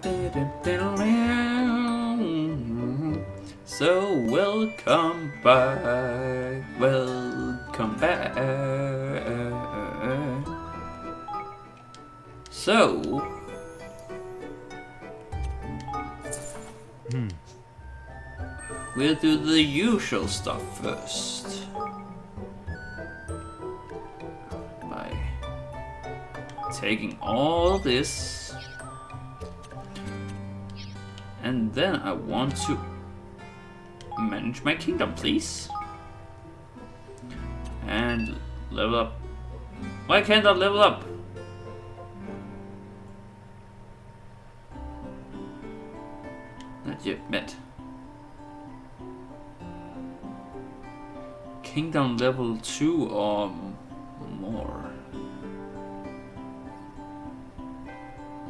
So welcome back, welcome back. So we'll do the usual stuff first. By taking all this. And then I want to manage my kingdom, please. And level up. Why can't I level up? Not yet met. Kingdom level 2 or more.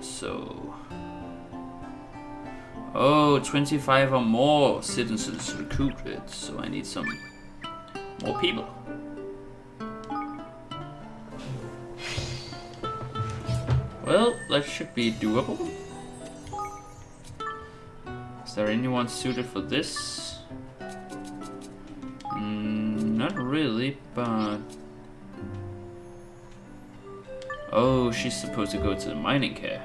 So... Oh, 25 or more citizens recruited, so I need some more people. Well, that should be doable. Is there anyone suited for this? Not really, but... Oh, she's supposed to go to the mining care.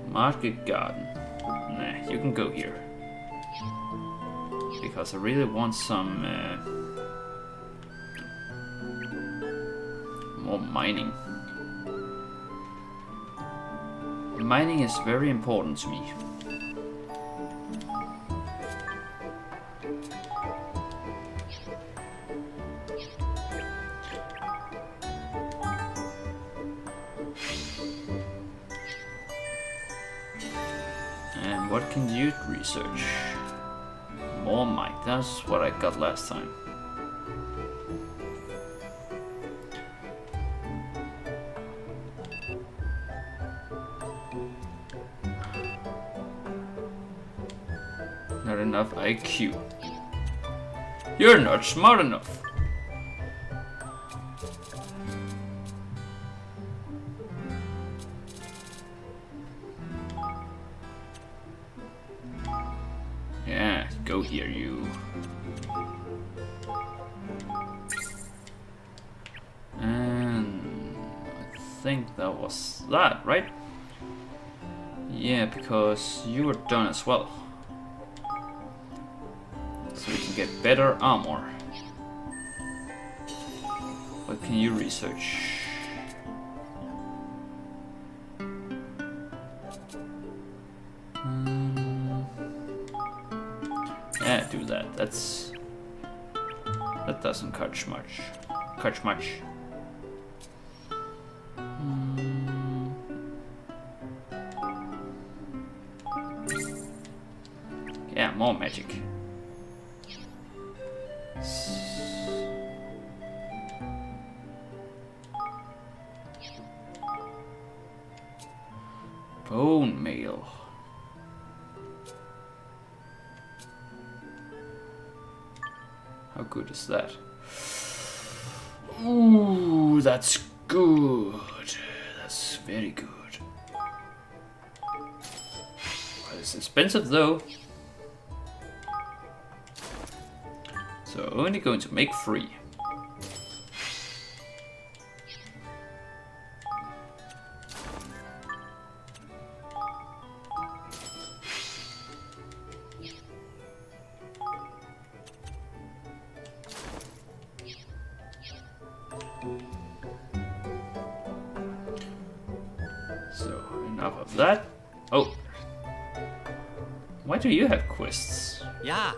Market garden. Nah, you can go here. Because I really want some more mining. Mining is very important to me. And what can you research? More might. That's what I got last time. Not enough IQ. You're not smart enough. Yeah, go here, you. And I think that was that, right? Yeah, because you were done as well. So we can get better armor. What can you research? Yeah, do that. That doesn't catch much. Yeah, more magic. Bone mail. How good is that? Ooh, that's good. That's very good. Well, it's expensive though. So only going to make 3. So enough of that. Oh, why do you have quests? Yeah.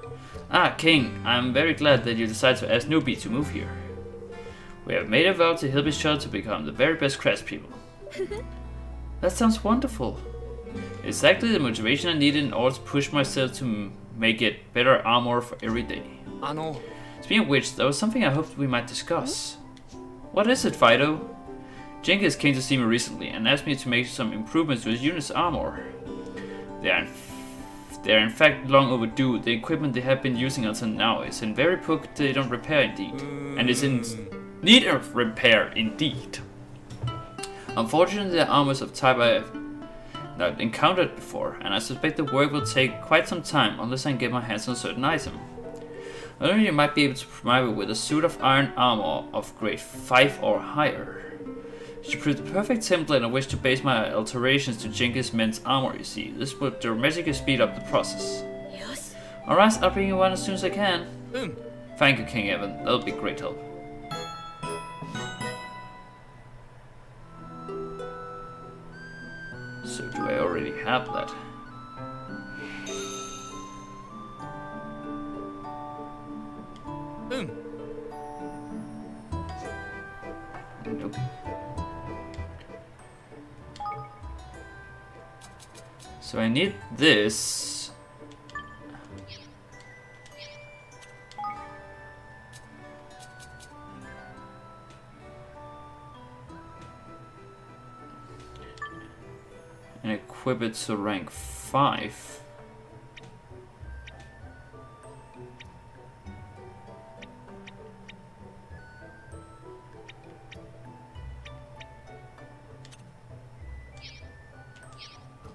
Ah, King, I'm very glad that you decided to ask Newbie to move here. We have made a vow to help each other to become the very best craftspeople. That sounds wonderful. Exactly the motivation I needed in order to push myself to make it better armor for every day. Speaking of which, there was something I hoped we might discuss. What is it, Fido? Jenkins came to see me recently and asked me to make some improvements to his unit's armor. They are in fact long overdue. The equipment they have been using until now is in very poor state of repair indeed. And is in need of repair indeed. Unfortunately, the armors of type I not encountered before, and I suspect the work will take quite some time unless I can get my hands on a certain item. Only you might be able to provide me with a suit of iron armor of grade 5 or higher. It should prove the perfect template on which to base my alterations to Genghis Men's armor, you see. This would dramatically speed up the process. Yes. Alright, I'll bring you one as soon as I can. Thank you, King Evan. That'll be great help. So do I already have that? Nope. So I need this. And equip it to rank 5.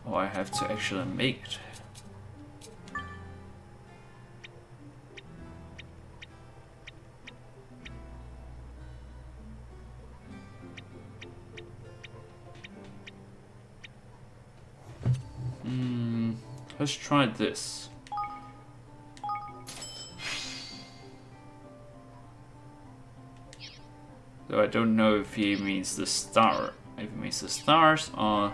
Oh, I have to actually make it. Let's try this. Though I don't know if he means the star. If he means the stars or...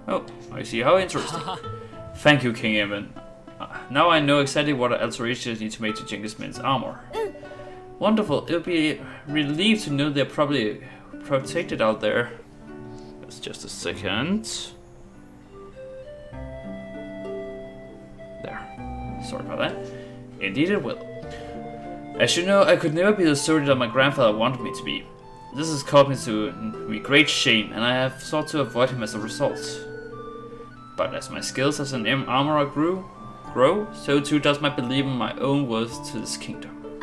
Oh, I see. How interesting. Thank you, King Evan. Now I know exactly what alterations I need to make to Genghis Men's armor. Wonderful. It'll be relieved to know they're probably protected out there. Just a second. There. Sorry about that. Indeed it will. As you know, I could never be the soldier that my grandfather wanted me to be. This has caused me to great shame, and I have sought to avoid him as a result. But as my skills as an armorer grow, so too does my belief in my own worth to this kingdom.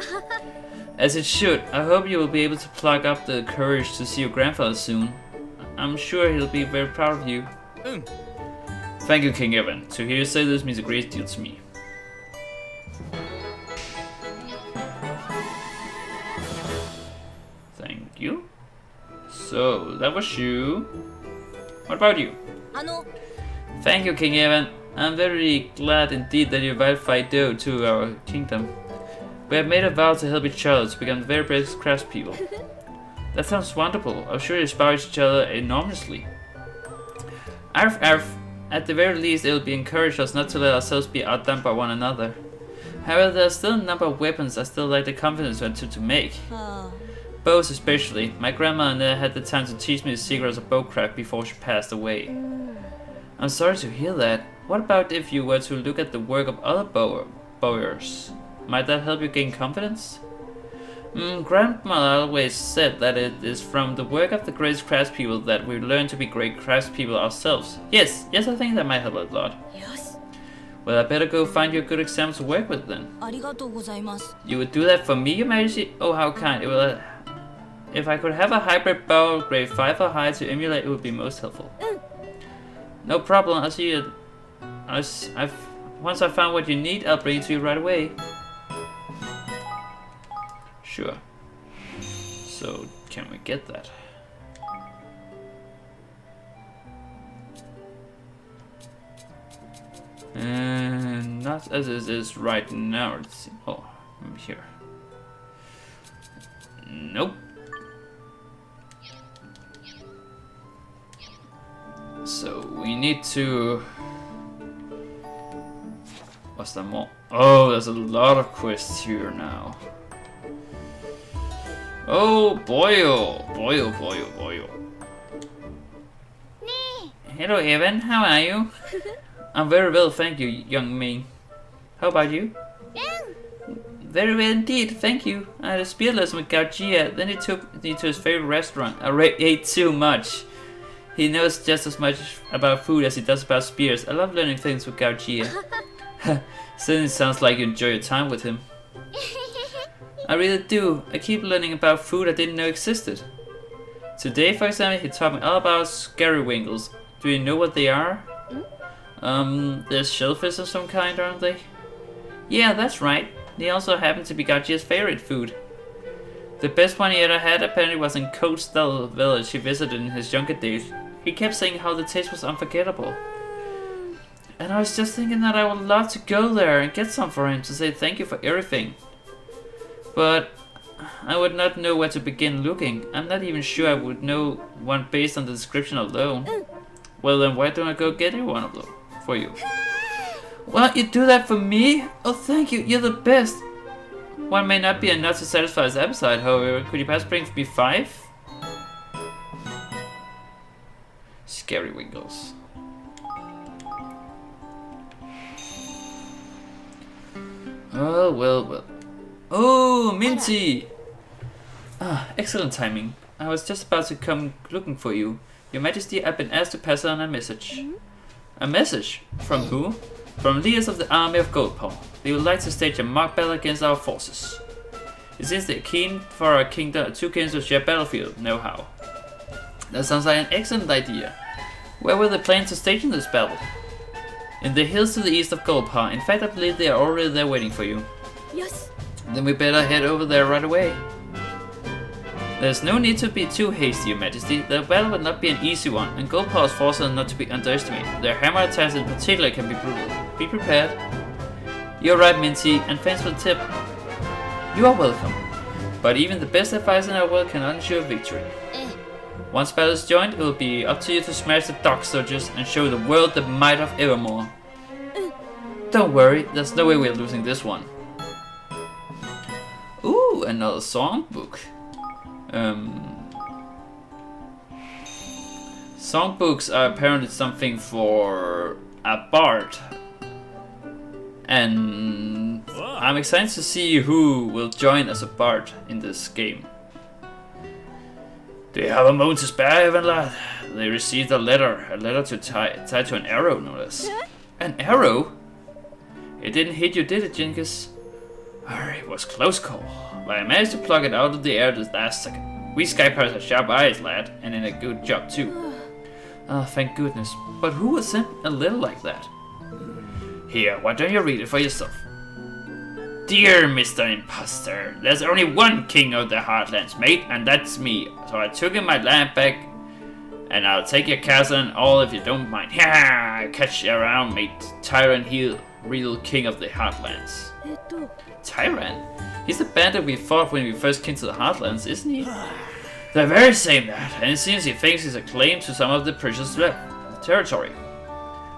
As it should, I hope you will be able to pluck up the courage to see your grandfather soon. I'm sure he'll be very proud of you. Thank you, King Evan. To hear you say this means a great deal to me. Thank you. So, that was you. What about you? Thank you, King Evan. I'm very glad indeed that you invited Fido to our kingdom. We have made a vow to help each other to become the very best craftspeople. That sounds wonderful. I'm sure you inspire each other enormously. Arf, arf. At the very least, it will be encouraged us not to let ourselves be outdone by one another. However, there are still a number of weapons I still lack the confidence to make. Bows especially. My grandma never had the time to teach me the secrets of bowcraft before she passed away. I'm sorry to hear that. What about if you were to look at the work of other bowers? Might that help you gain confidence? Grandma always said that it is from the work of the greatest craftspeople that we learn to be great craftspeople ourselves. Yes, I think that might help a lot. Yes. Well, I better go find you a good example to work with then. You would do that for me, Your Majesty? Oh, how kind. It will, if I could have a hybrid bow of grade 5 or higher to emulate, it would be most helpful. No problem, I'll see you. Once I found what you need, I'll bring it to you right away. Sure. So, can we get that? And not as it is right now. Let's see. Oh, here. Nope. So we need to... What's that more? Oh, there's a lot of quests here now. Oh boy, oh boy, oh boy, oh boy. Hello Evan, how are you? I'm very well, thank you, young man. How about you? Very well indeed, thank you. I had a spear lesson with Gaugia, then he took me to his favorite restaurant. I ate too much. He knows just as much about food as he does about spears. I love learning things with Gaugia. Certainly sounds like you enjoy your time with him. I really do. I keep learning about food I didn't know existed. Today, for example, he taught me all about scarywingles. Do you know what they are? They're shellfish of some kind, aren't they? Yeah, that's right. They also happen to be Gajia's favorite food. The best one he ever had apparently was in Coastal Village he visited in his younger days. He kept saying how the taste was unforgettable. And I was just thinking that I would love to go there and get some for him to say thank you for everything. But I would not know where to begin looking. I'm not even sure I would know one based on the description alone. Well then, why don't I go get you one of them for you? Well, you do that for me? Oh, thank you. You're the best. One may not be enough to satisfy his appetite, however. Could you perhaps bring me 5? Scary Wiggles. Oh, well. Oh, Minty! Ah, excellent timing. I was just about to come looking for you. Your Majesty, I've been asked to pass on a message. A message? From who? From leaders of the army of Goldpaw. They would like to stage a mock battle against our forces. It seems they're keen for our kingdom, 2 kingdoms to share battlefield know-how. That sounds like an excellent idea. Where were they planning to stage in this battle? In the hills to the east of Goldpaw. In fact, I believe they are already there waiting for you. Yes. Then we better head over there right away. There's no need to be too hasty, Your Majesty. The battle will not be an easy one, and Goldpaw's forces are not to be underestimated. Their hammer attacks in particular can be brutal. Be prepared. You're right, Minty, and thanks for the tip. You are welcome. But even the best advice in our world cannot ensure victory. Once battle is joined, it will be up to you to smash the Dark Soldiers and show the world the might of Evermore. Don't worry, there's no way we're losing this one. Ooh, another songbook. Songbooks are apparently something for a bard. And I'm excited to see who will join as a bard in this game. Do you have a moment to spare, Evan lad? They received a letter to tied to an arrow, no less. An arrow? It didn't hit you, did it, Jinkus? It was close call, but I managed to pluck it out of the air this last second. We Skypirates have sharp eyes, lad, and in a good job too. Thank goodness. But who would send a letter like that? Here, why don't you read it for yourself? Dear Mr. Imposter, there's only one king of the Heartlands, mate, and that's me. So I took in my land back, and I'll take your castle and all if you don't mind. Ha! Catch you around, mate. Tyrant, he real king of the Heartlands. Tyrant? He's the bandit we fought when we first came to the Heartlands, isn't he? The very same that, and it seems he thinks he's a claim to some of the precious territory.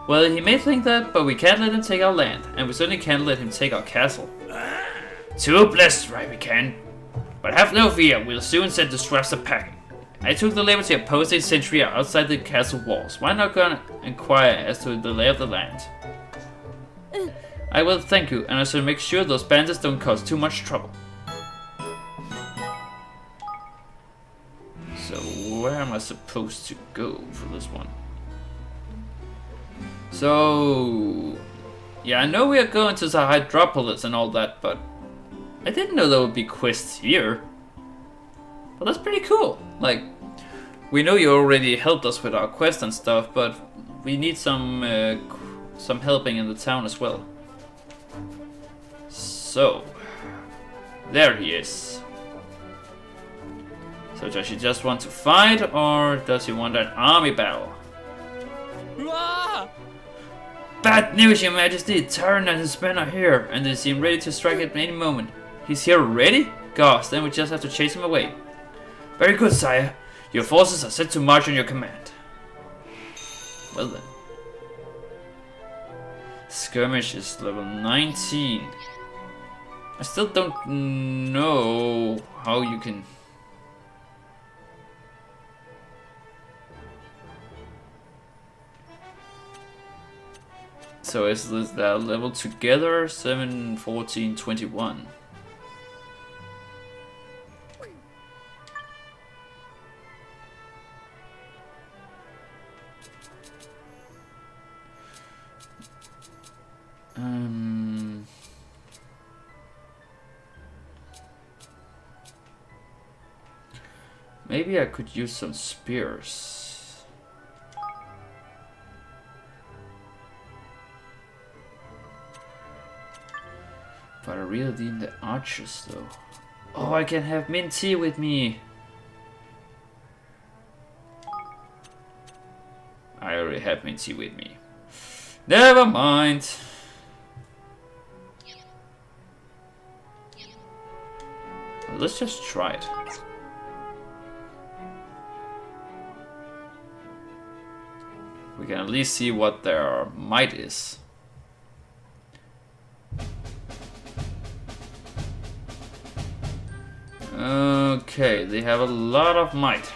Well, he may think that, but we can't let him take our land, and we certainly can't let him take our castle. Too blessed, right we can. But have no fear, we'll soon send the straps packing. I took the liberty of posting a sentry outside the castle walls. Why not go and inquire as to the lay of the land? I will, thank you, and I shall make sure those bandits don't cause too much trouble. So, where am I supposed to go for this one? So, yeah, I know we are going to the Hydropolis and all that, but I didn't know there would be quests here. But that's pretty cool. Like, we know you already helped us with our quest and stuff, but we need some helping in the town as well. So, there he is. So does he just want to fight, or does he want an army battle? Bad news, Your Majesty! Tyrant and his men are here, and they seem ready to strike at any moment. He's here already? Gosh, then we just have to chase him away. Very good, sire. Your forces are set to march on your command. Well then. Skirmish is level 19. I still don't know how you can... So is that level together? 7, 14, 21. maybe I could use some spears. But I really need the archers though. Oh, I can have mint tea with me. I already have mint tea with me. Never mind. Let's just try it. We can at least see what their might is. Okay, they have a lot of might.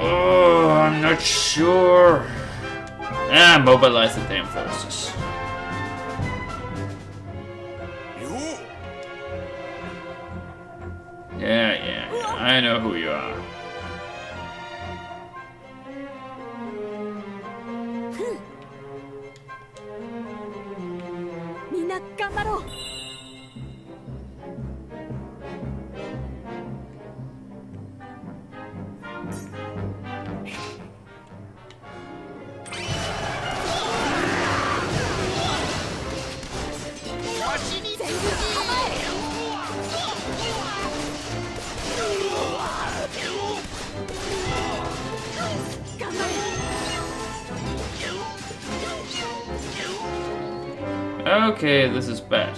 Oh, I'm not sure. Mobilize the damn forces. Yeah, I know who you are. Okay, this is bad.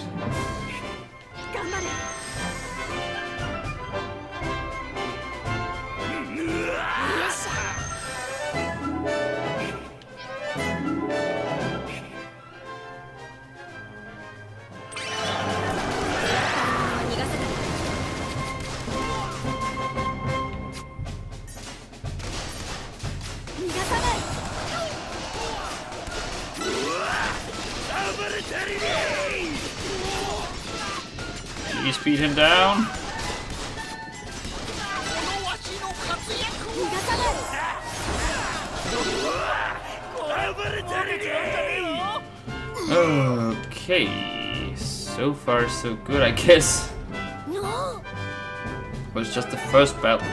Please beat him down. Okay, so far so good, I guess. It was just the first battle.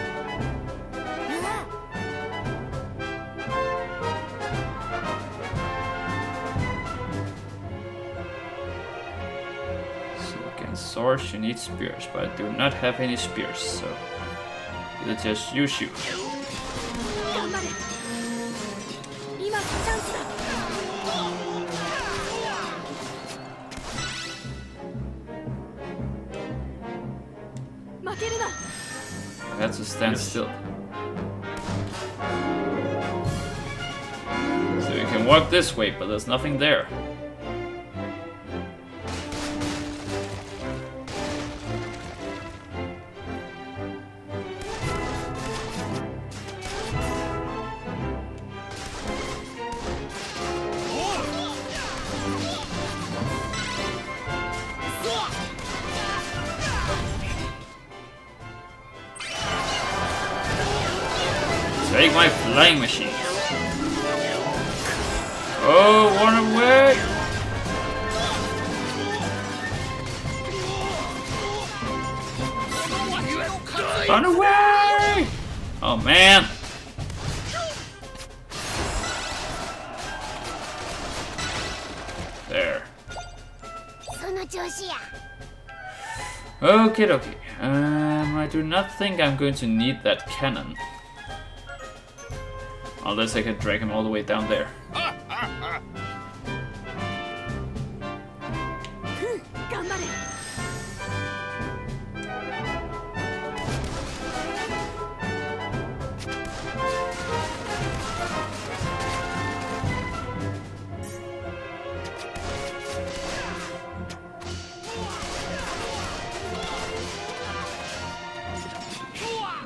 Swords, you need spears, but I do not have any spears, so we'll just use you. I had to stand still. So you can walk this way, but there's nothing there. Take my flying machine. Oh, run away! Run away! Oh man! There. Okay, okay. I do not think I'm going to need that cannon. Unless I can drag him all the way down there.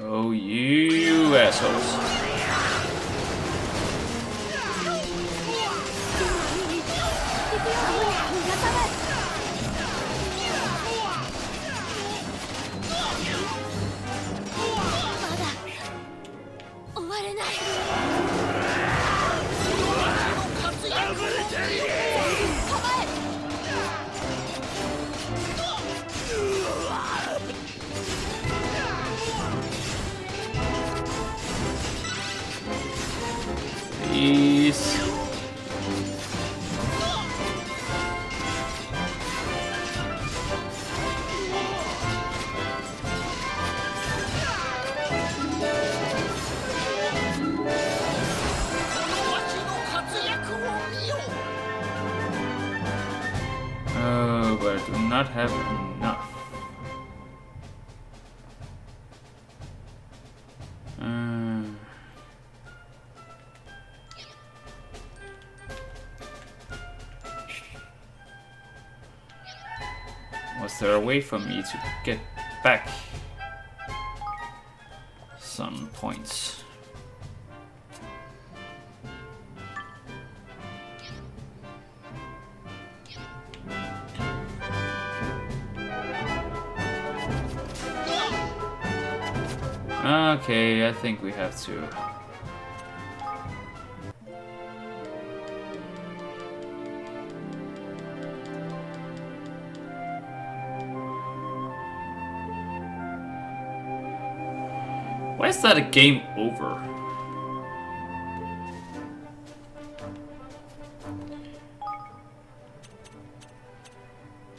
Oh, you assholes. Please. Oh, but I do not have enough. Was there a way for me to get back some points? Okay, I think we have to. Why is that a game over?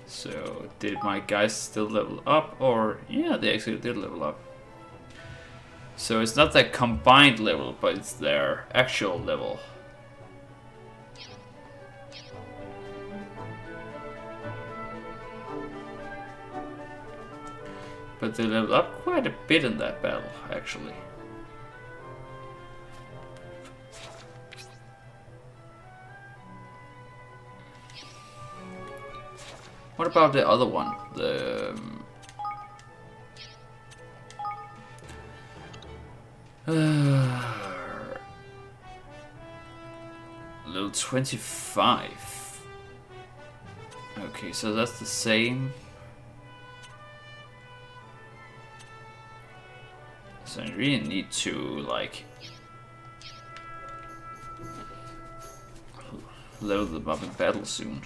So, did my guys still level up? Or, yeah, they actually did level up. So it's not their combined level, but it's their actual level. But they leveled up quite a bit in that battle, actually. What about the other one? The... level 25. Okay, so that's the same. So I really need to, like, level them up in battle soon.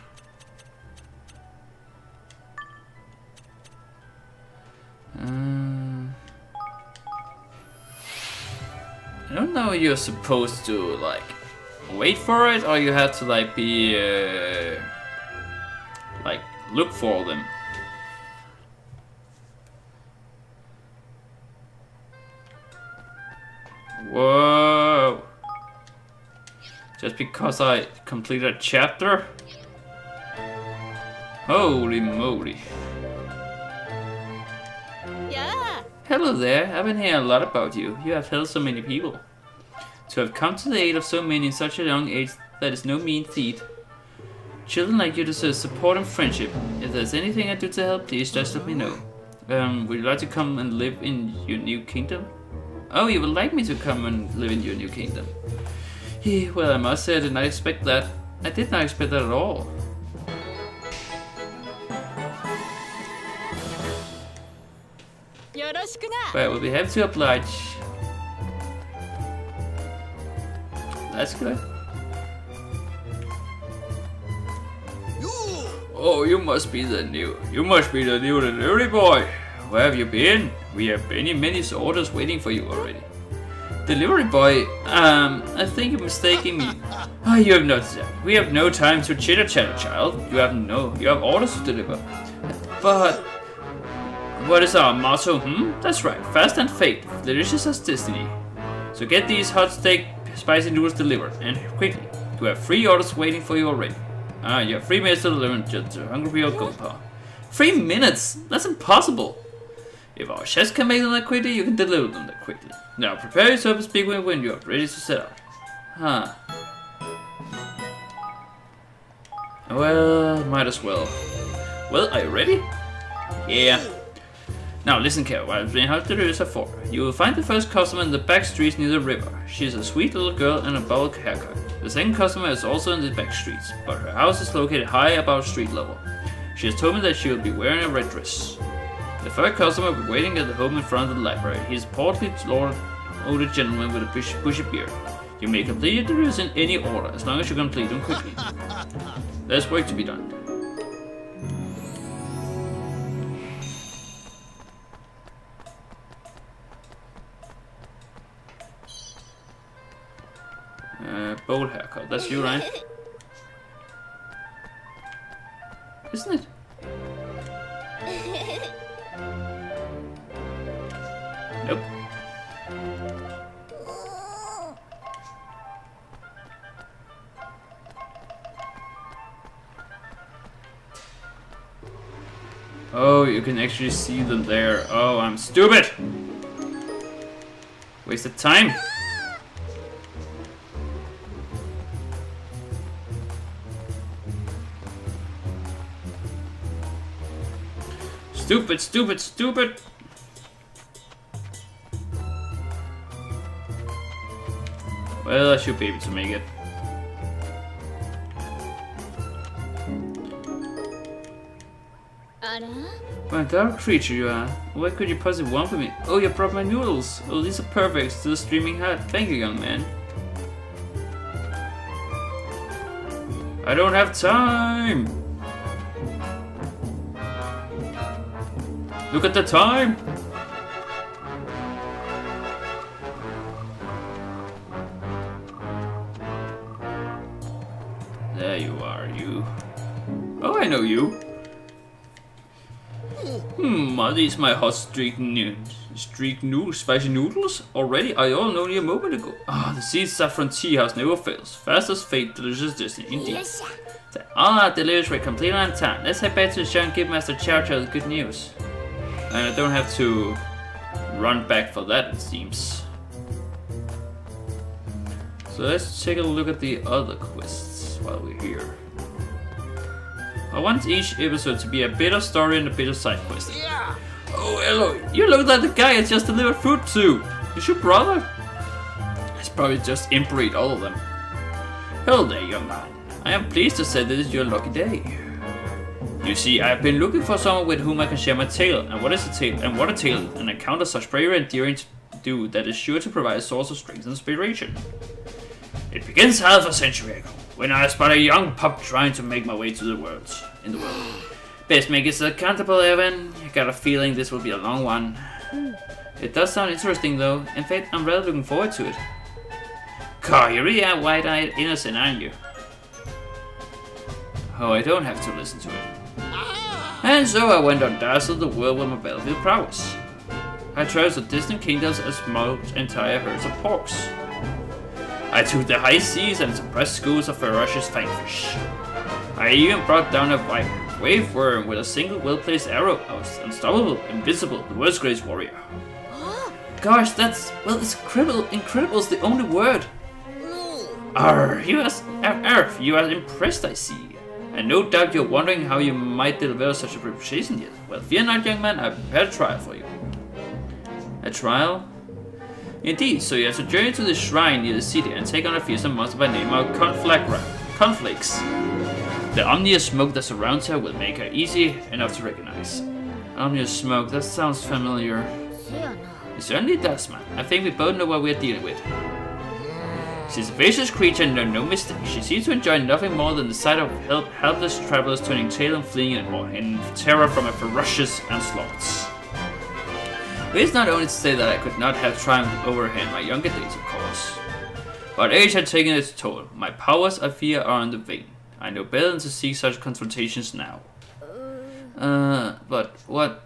I don't know if you're supposed to, like, wait for it, or you have to, like, be, like, look for them. Whoa! Just because I completed a chapter? Holy moly. Yeah. Hello there, I've been hearing a lot about you. You have helped so many people. To have come to the aid of so many in such a young age, that is no mean feat. Children like you deserve support and friendship. If there's anything I do to help, please just let me know. Would you like to come and live in your new kingdom? Oh, you would like me to come and live in your new kingdom? Yeah, well, I must say I did not expect that. I did not expect that at all. But I will be happy to oblige. That's good. Oh, you must be the new delivery boy. Where have you been? We have many orders waiting for you already. Delivery boy, I think you're mistaking me. Oh, you have not. We have no time to chitter-chatter, child. You have orders to deliver. But what is our motto? That's right. Fast and fate, delicious as destiny. So get these hot steak spicy noodles delivered, and quickly. You have 3 orders waiting for you already. You have 3 minutes to deliver just hungry or gold power. 3 minutes? That's impossible. If our chefs can make them that quickly, you can deliver them that quickly. Now prepare yourself to speak when you are ready to set out. Huh. Well, might as well. Well, are you ready? Yeah. Now listen carefully, I'll explain how to do this for. You will find the first customer in the back streets near the river. She is a sweet little girl and a bubble haircut. The second customer is also in the back streets, but her house is located high above street level. She has told me that she will be wearing a red dress. The third customer will be waiting at the home in front of the library. He is portly, older gentleman with a bushy beard. You may complete the rules in any order, as long as you complete them quickly. There's work to be done. Bowl haircut, that's you, right? Isn't it? Nope. Oh, you can actually see them there. Oh, I'm stupid! Wasted time! Stupid, stupid, stupid! Well, I should be able to make it. What a dark creature you are. What could you possibly want from me? Oh, you brought my noodles. Oh, these are perfect. Still streaming hot. Thank you, young man. I don't have time. Look at the time. There you are, you. Oh, I know you. Are these my hot streak noodles, spicy noodles? Already? I all know you a moment ago. Ah, the seed saffron tea house never fails. Fast as fate, delicious destiny, indeed. Ah, delicious, we're completely on time. Let's head back to the show and give Master Chow Chow the good news. And I don't have to run back for that, it seems. So let's take a look at the other quests while we're here. I want each episode to be a bit of story and a bit of side quest. Yeah. Oh, hello. You look like the guy I just delivered food to. Is your brother? It's probably just inbreed all of them. Hello there, young man. I am pleased to say that it's your lucky day. You see, I have been looking for someone with whom I can share my tale. And what is a tale? And what a tale? An account of such brave and endearing to do that is sure to provide a source of strength and inspiration. It begins half a century ago, when I was but a young pup trying to make my way to the world. Best make it accountable, Evan. I got a feeling this will be a long one. It does sound interesting, though. In fact, I'm rather looking forward to it. God, you really are wide-eyed innocent, aren't you? Oh, I don't have to listen to it. And so I went on dazzled the world with my battlefield prowess. I traversed the distant kingdoms and smoked entire herds of porks. I took the high seas and suppressed schools of ferocious fangfish. I even brought down a wave worm with a single well-placed arrow. I was unstoppable, invincible, the world's greatest warrior. Gosh, that's... well, it's incredible is the only word. Arr, you are impressed, I see. And no doubt you're wondering how you might deliver such a reputation yet. Well, fear not, young man, I've prepared a trial for you. A trial? Indeed, so you have to journey to the shrine near the city and take on a fearsome monster by name of Conflakes. The ominous smoke that surrounds her will make her easy enough to recognize. Ominous smoke, that sounds familiar. It certainly does, man. I think we both know what we're dealing with. She's a vicious creature and no mistake. She seems to enjoy nothing more than the sight of helpless travelers turning tail and fleeing in terror from a ferocious onslaught. But it's not only to say that I could not have triumphed over her in my younger days, of course. But age had taken its toll. My powers, I fear, are on the wane. I know better than to seek such confrontations now. But what?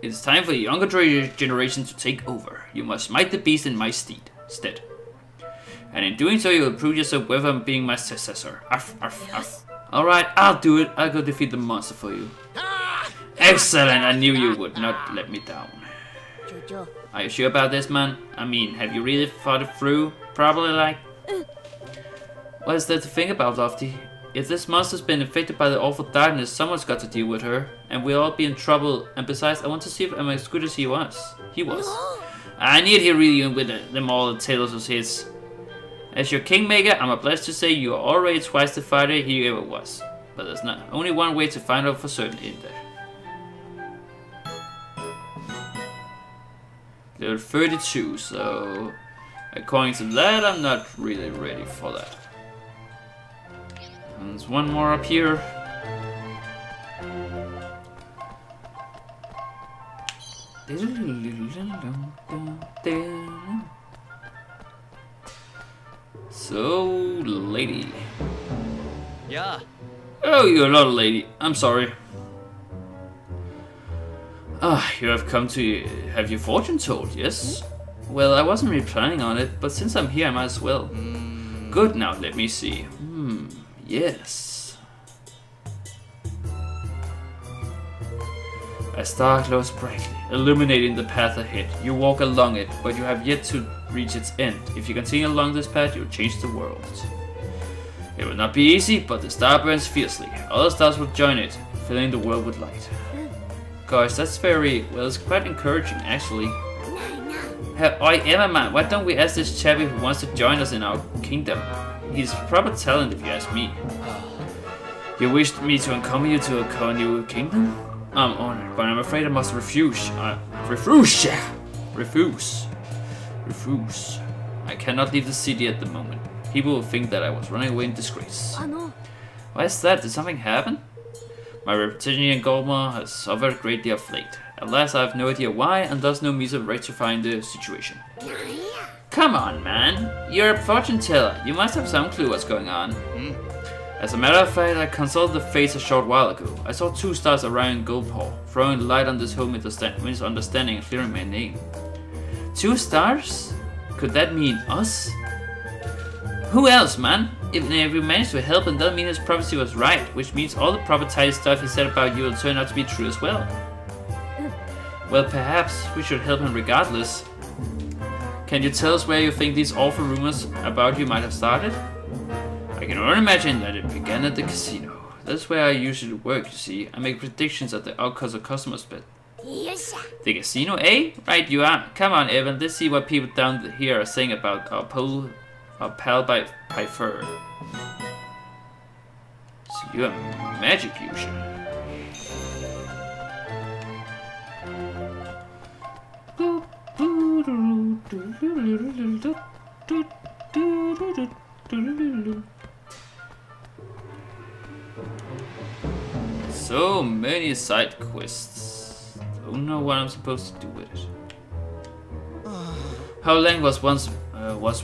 It is time for the younger generation to take over. You must smite the beast in my stead. And in doing so, you will prove yourself worthy of being my successor. Arf, arf, arf. Alright, I'll do it. I'll go defeat the monster for you. Excellent, I knew you would not let me down. Are you sure about this, man? I mean, have you really thought it through? Probably like... What is there to think about, Lofty? If this monster's been infected by the awful darkness, someone's got to deal with her. And we'll all be in trouble. And besides, I want to see if I'm as good as he was. I need to really in with them all the tails of his. As your kingmaker, I'm obliged to say you are already twice the fighter he ever was. But there's not only one way to find out for certain in there. Level 32, so according to that, I'm not really ready for that. And there's one more up here. So, lady. Yeah. Oh, you're not a lady. I'm sorry. Ah, you have come to have your fortune told, yes? Well, I wasn't really planning on it, but since I'm here, I might as well. Good, now let me see. Yes. A star glows brightly, illuminating the path ahead. You walk along it, but you have yet to reach its end. If you continue along this path, you'll change the world. It will not be easy, but the star burns fiercely. Other stars will join it, filling the world with light. Gosh, that's very, well, it's quite encouraging, actually. Oi, Emma, man, why don't we ask this chappie who wants to join us in our kingdom? He's proper talent, if you ask me. You wished me to accompany you to a new kingdom? I'm honored, but I'm afraid I must refuse. Refuse. I cannot leave the city at the moment. People will think that I was running away in disgrace. Why is that? Did something happen? My reputation in Goldmore has suffered greatly of late. Alas, I have no idea why, and thus no means of rectifying the situation. Come on, man. You're a fortune teller. You must have some clue what's going on. As a matter of fact, I consulted the fates a short while ago. I saw 2 stars around Goldpaw, throwing light on this whole misunderstanding and clearing my name. 2 stars? Could that mean us? Who else, man? If we managed to help him, that means his prophecy was right, which means all the prophetized stuff he said about you will turn out to be true as well. Well, perhaps we should help him regardless. Can you tell us where you think these awful rumors about you might have started? I can only imagine that it began at the casino. That's where I usually work, you see. I make predictions at the outcomes of customers' bet. The casino, eh? Right you are. Come on, Evan, let's see what people down here are saying about our pal by fur. So you're a magic user. So many side quests. Don't know what I'm supposed to do with it. Hao Lang was once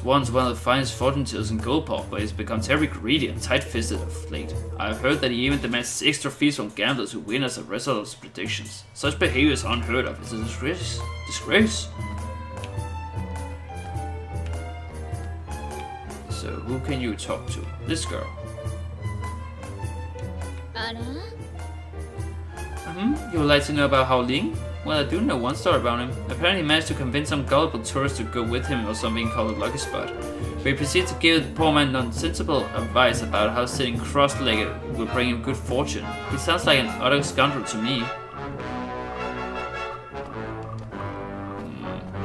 one of the finest fortune tellers in Goldpaw, but he's become terribly greedy and tight-fisted of late. I've heard that he even demands extra fees from gamblers who win as a result of his predictions. Such behavior is unheard of. It's a disgrace. So who can you talk to? This girl. You would like to know about Hao Ling? Well, I do know one story about him. Apparently he managed to convince some gullible tourists to go with him or something called a lucky spot. But he proceeded to give the poor man nonsensical advice about how sitting cross-legged will bring him good fortune. He sounds like an utter scoundrel to me.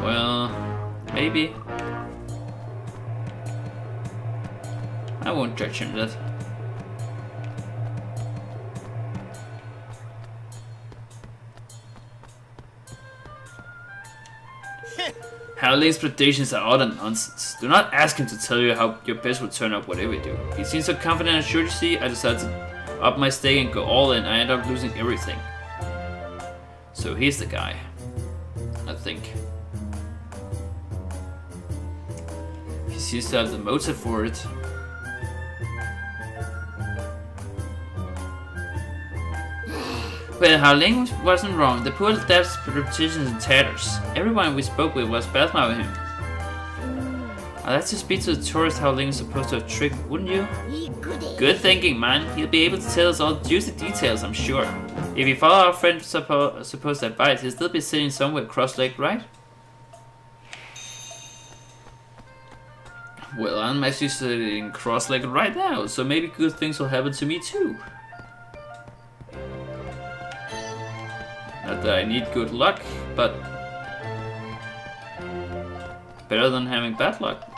Well, maybe. I won't judge him that. Hao Ling's predictions are utter nonsense. Do not ask him to tell you how your best will turn out whatever you do. He seems so confident and sure to see, I decided to up my stake and go all in. I ended up losing everything. So he's the guy. I think. He seems to have the motive for it. Well, Hao Ling wasn't wrong. The poor dev's reputation is in tatters. Everyone we spoke with was badmouthing him. I'd like to speak to the tourist Hao Ling is supposed to have tricked, wouldn't you? Good thinking, man. He'll be able to tell us all the juicy details, I'm sure. If we follow our friend's supposed advice, he'll still be sitting somewhere cross-legged, right? Well, I'm actually sitting cross-legged right now, so maybe good things will happen to me too. Not that I need good luck, but better than having bad luck.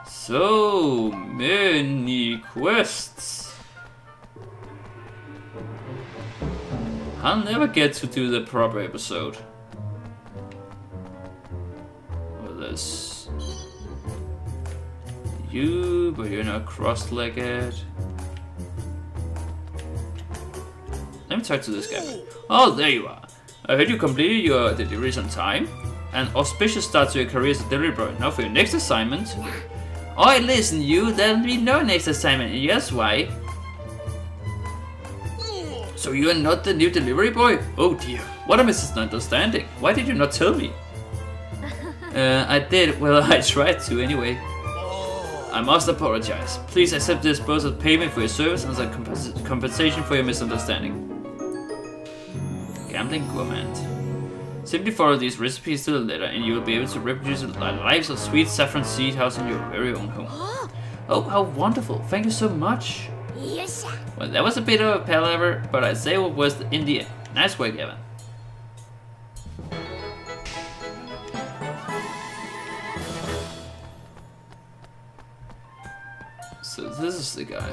So many quests. I'll never get to do the proper episode. there's you, but you're not cross-legged. Let me talk to this guy. Oh, there you are. I heard you completed your deliveries on time. An auspicious start to your career as a delivery boy. Now for your next assignment. Oh, listen, you. There'll be no next assignment. And guess why? So you are not the new delivery boy? Oh dear. What a misunderstanding. Why did you not tell me? I did. Well, I tried to anyway. I must apologize. Please accept this both as payment for your service and as a compensation for your misunderstanding. Gambling gourmand. Simply follow these recipes to the letter and you will be able to reproduce the lives of sweet saffron seed house in your very own home. Oh, how wonderful. Thank you so much. Well, that was a bit of a palaver, but I'd say it was in the end. Nice work, Evan. So this is the guy.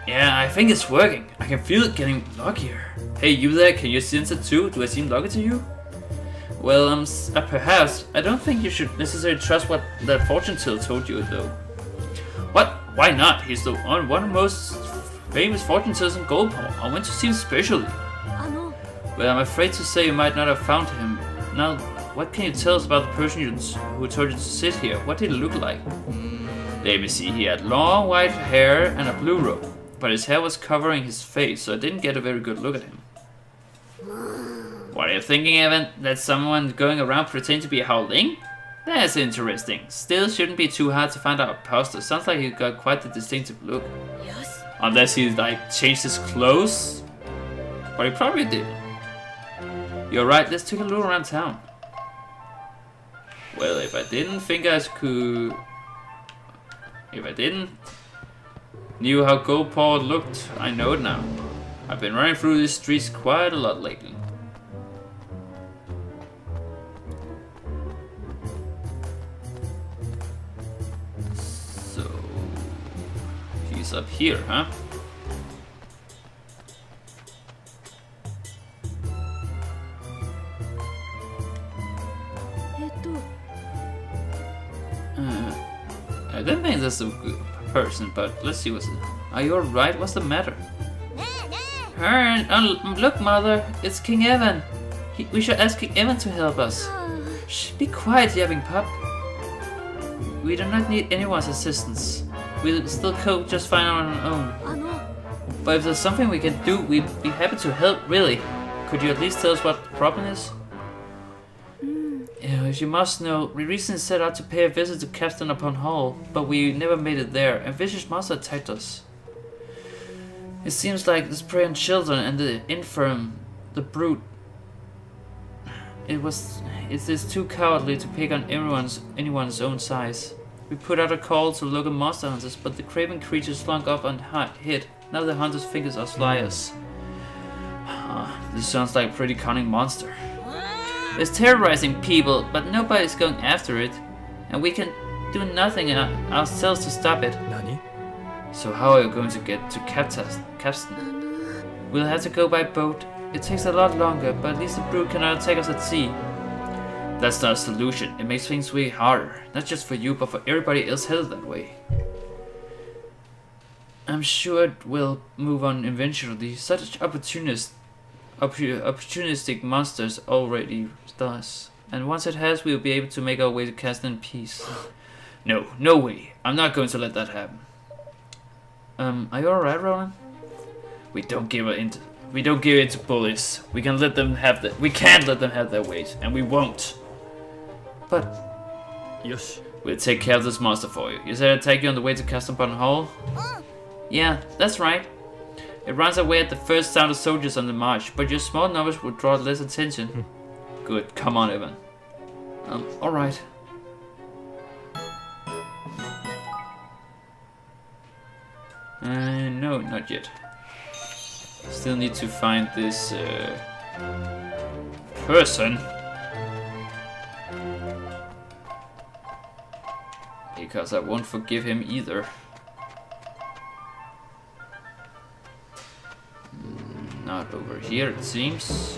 Yeah, I think it's working. I can feel it getting luckier. Hey, you there, can you sense it too? Do I seem lucky to you? Well, perhaps. I don't think you should necessarily trust what that fortune teller told you, though. What? Why not? He's the one of the most famous fortune tellers in Goldpaw. I went to see him specially. Well, I'm afraid to say you might not have found him. Now, what can you tell us about the person who told you to sit here? What did he look like? Let me see. He had long white hair and a blue robe, but his hair was covering his face, so I didn't get a very good look at him. What are you thinking, Evan? That someone going around pretending to be a Howling? That's interesting. Still, shouldn't be too hard to find out imposter. Sounds like he got quite the distinctive look. Yes. Unless he changed his clothes, but he probably did. You're right. Let's take a look around town. Well, if I didn't think I could. If I didn't knew how Goldpaw looked, I know it now. I've been running through these streets quite a lot lately. So he's up here, huh? I don't think that's a good person, but let's see what's it. Are you alright? What's the matter? Look, Mother, it's King Evan. We should ask King Evan to help us. Shh, be quiet, yapping pup. We do not need anyone's assistance. We'll still cope just fine on our own. But if there's something we can do, we'd be happy to help, really. Could you at least tell us what the problem is? As you must know, we recently set out to pay a visit to Captain upon Hall, but we never made it there, and vicious monster attacked us. It seems like the prey on children and the infirm, the brute. It is too cowardly to pick on anyone's own size. We put out a call to local monster hunters, but the craven creatures slunk off and hid. Now the hunters think it's us liars. This sounds like a pretty cunning monster. It's terrorizing people, but nobody's going after it, and we can do nothing ourselves to stop it. Nani? So how are you going to get to Capstan? We'll have to go by boat. It takes a lot longer, but at least the brute cannot attack us at sea. That's not a solution. It makes things way harder, not just for you, but for everybody else headed that way. I'm sure it will move on eventually. Such opportunistic monsters already does, and once it has, we'll be able to make our way to Castle in peace. No way. I'm not going to let that happen. Are you alright, Roland? We don't give in to bullies. We can't let them have their ways, and we won't. But Yes. we'll take care of this monster for you. You said I'd take you on the way to Castle upon Hall? Yeah, that's right. It runs away at the first sound of soldiers on the march, but your small numbers would draw less attention. Good, come on, Evan. Alright. No, not yet. Still need to find this person. Because I won't forgive him either. Not Over here, it seems.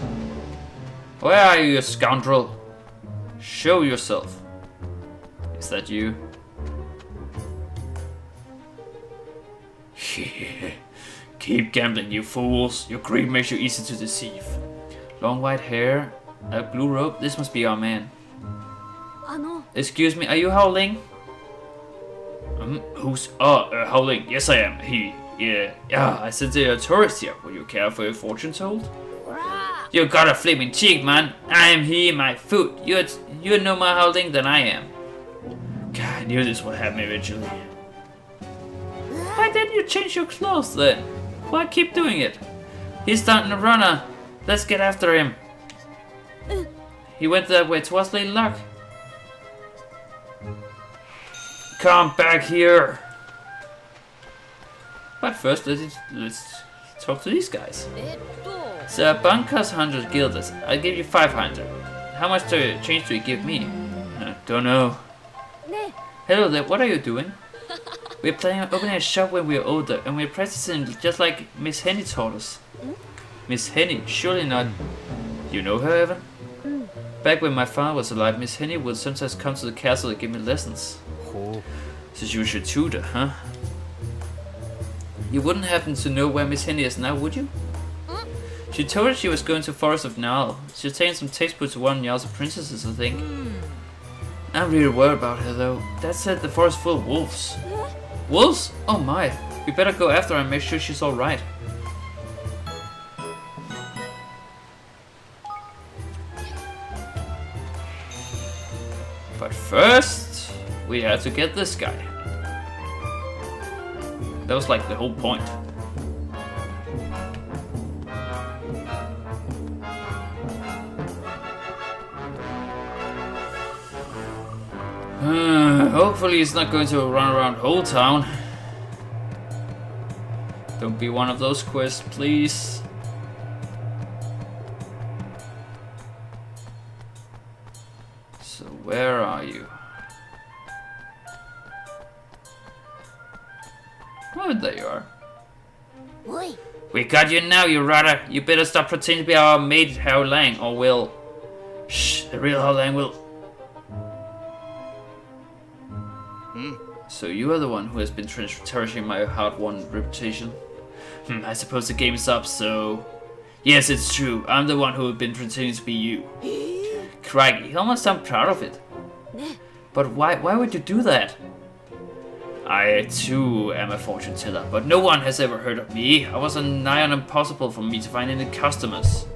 Where are you, you scoundrel? Show yourself. Is that you? Keep gambling, you fools. Your greed makes you easy to deceive. Long white hair, a blue robe. This must be our man. Excuse me, are you Howling? Who's... Howling. Yes, I am. Yeah, I sense you're a tourist here. Will you care for your fortune told? You got a flaming cheek, man. I am he, my food. You're no more Howling than I am. God, I knew this would happen eventually. Why didn't you change your clothes then? Why keep doing it? He's starting to run. Let's get after him. He went that way towards Lady Luck. Come back here. But first, let's talk to these guys. The Bunkers 100 guilders. I'll give you 500. How much change do you give me? Don't know. Hello there, what are you doing? We're planning on opening a shop when we're older, and we're practicing just like Miss Henny taught us. Miss Henny? Surely not. You know her, Evan? Back when my father was alive, Miss Henny would sometimes come to the castle to give me lessons. So she was your tutor, huh? You wouldn't happen to know where Miss Henny is now, would you? She told us she was going to Forest of Nal. She was taking some textbooks to one of Njal's princesses, I think. I'm really worried about her, though. That said, the forest full of wolves. Wolves? Oh my. We better go after her and make sure she's alright. But first, we have to get this guy. That was like the whole point. Hopefully he's not going to run around whole town. Don't be one of those quests, please. So where are you? Oh, there you are. Oi. We got you now, you rotter. You better stop pretending to be our mate Hao Lang, or we'll... Shh, the real Hao Lang will... So you are the one who has been cherishing my hard-won reputation. I suppose the game is up, so... Yes, it's true. I'm the one who has been pretending to be you. Crikey, you almost sound proud of it. But why would you do that? I too am a fortune teller, but no one has ever heard of me. I was nigh on impossible for me to find any customers.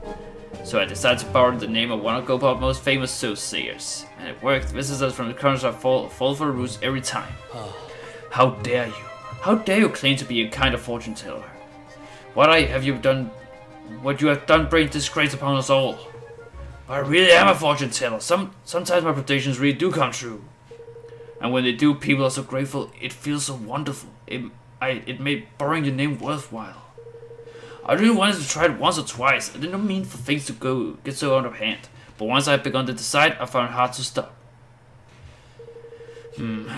So I decided to borrow the name of one of Gopal's most famous soothsayers. And it worked. Visitors from the corners fall for the ruse every time. How dare you? How dare you claim to be a kind of fortune teller? What you have done brings disgrace upon us all. But I really am a fortune teller. Sometimes my predictions really do come true. And when they do, people are so grateful. It feels so wonderful. It made borrowing your name worthwhile. I really wanted to try it once or twice. I didn't mean for things to get so out of hand. But once I had begun to decide, I found it hard to stop.